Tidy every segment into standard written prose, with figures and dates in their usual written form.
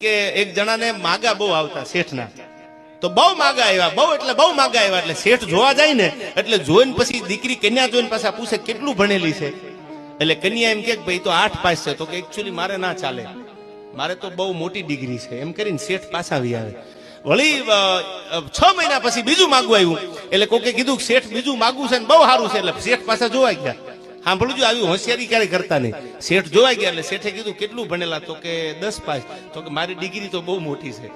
કે એક જણાને માગા બહુ આવતા શેઠના, તો બહુ માગા આવ્યા, બહુ એટલે બહુ માગા આવ્યા. એટલે શેઠ જોવા જાય ને એટલે જોઈને પછી દીકરી કન્યા જોઈને પાછા પૂછે કેટલું ભણેલી છે. એટલે કન્યા એમ કે ભાઈ તો 8 પાસ છે. તો કે એકચ્યુઅલી મારે ના ચાલે, મારે તો બહુ મોટી ડિગ્રી છે. એમ કરીને શેઠ પાછા આવી આવે. વળી 6 મહિના પછી બીજું માગવું આવ્યું. એટલે કોકે કીધું શેઠ બીજું માગવું છે ને બહુ સારું છે. એટલે શેઠ પાછા જોવા ગયા. સાંભળું જો, આવી હોશિયારી ક્યારે કરતા નહીં. શેઠ જોવા ગયા એટલે શેઠે કીધું કેટલું ભણેલા? તો કે 10 પાસ. તો કે મારી ડિગ્રી તો બહુ મોટી છે,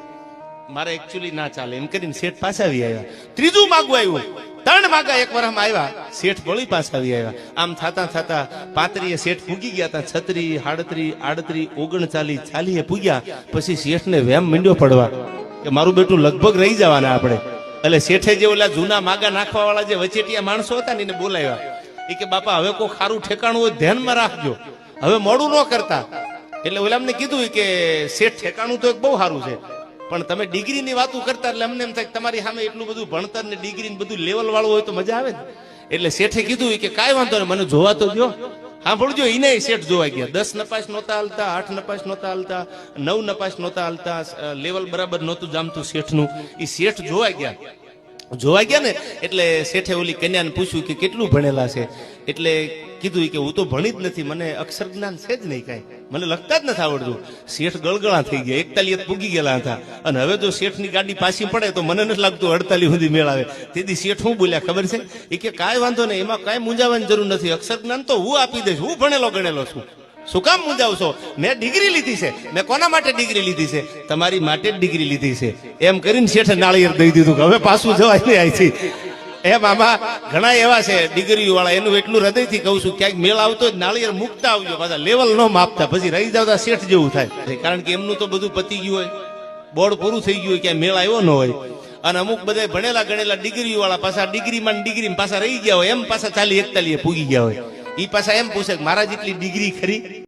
મારે એકચ્યુઅલી ના ચાલે. એમ કરીને શેઠ પાછા આવી આવ્યા. ત્રીજું માગવું આવ્યું. 3 માગા એક વર્ષમાં આવ્યા. શેઠ વળી પાછા આવી આવ્યા. આમ થતા થતા 35 શેઠ પૂગી ગયા હતા. 36, 38, 39, 40 પૂગ્યા. પછી શેઠને વેમ મંડ્યો પડવા કે મારું બેટું લગભગ રહી જવાના આપણે. એટલે શેઠે જે ઓલા જૂના માગા નાખવા વાળા જે વચેટિયા માણસો હતા ને એને બોલાવ્યા. એ કે બાપા હવે કોઈ ખારું ઠેકાણું હોય ધ્યાનમાં રાખજો, હવે મોડું ન કરતા. એટલે ઓલા અમને કીધું કે શેઠ ઠેકાણું તો એક બહુ સારું છે, પણ તમે ડિગ્રીની વાતો કરતા એટલે અમને એમ થાય તમારી સામે એટલું બધું ભણતર ને ડિગ્રી ને બધું લેવલ વાળું હોય તો મજા આવે ને. એટલે શેઠે કીધું કે કાંઈ વાંધો નહીં, મને જોવા તો દો. સાંભળજો, એને શેઠ જોવા ગયા. 10 નપાસ નહોતા હાલતા, 8 નપાસ નહોતા હાલતા, 9 નપાસ નહોતા હાલતા, લેવલ બરાબર નહોતું જામતું શેઠનું. એ શેઠ જોવા ગયા ને એટલે શેઠે ઓલી કન્યાને પૂછ્યું કે કેટલું ભણેલા છે? એટલે કીધું કે હું તો ભણી જ નથી, મને અક્ષર જ્ઞાન છે જ નહીં, કાંઈ મને લખતા જ નથી આવડતું. શેઠ ગળગળા થઈ ગયા, 41 પૂગી ગયેલા હતા. અને હવે જો શેઠની ગાડી પાછી પડે તો મને નથી લાગતું 48 સુધી મેળ આવે. તેથી શેઠ શું બોલ્યા ખબર છે? એ કે કાંઈ વાંધો નહીં, એમાં કાંઈ મૂંઝાવાની જરૂર નથી, અક્ષર જ્ઞાન તો હું આપી દઈશ, હું ભણેલો ગણેલો છું. શું કામ મૂંઝાવશો? મેં ડિગ્રી લીધી છે. મેં કોના માટે ડિગ્રી લીધી છે? તમારી માટે જ ડિગ્રી લીધી છે. એમ કરીને શેઠે નાળિયેર દઈ દીધું કે હવે પાછું જવાય નહીં અહીંથી. એમ આમાં ઘણા એવા છે ડિગ્રી વાળા, એનું એટલું હૃદયથી કહું છું, ક્યાંક મેળ આવતો જ નાળિયેર મૂકતા આવજો, પાછા લેવલ ન માપતા, પછી રહી જતા શેઠ જેવું થાય. કારણ કે એમનું તો બધું પતી ગયું હોય, બોર્ડ પૂરું થઈ ગયું હોય, ક્યાંય મેળ આવ્યો ન હોય. અને અમુક બધા ભણેલા ગણેલા ડિગ્રી વાળા પાછા ડિગ્રીમાં ડિગ્રી પાછા રહી ગયા હોય, એમ પાછા 40 41 પૂગી ગયા હોય. એ પાછા એમ પૂછે કે મારા જેટલી ડિગ્રી ખરી?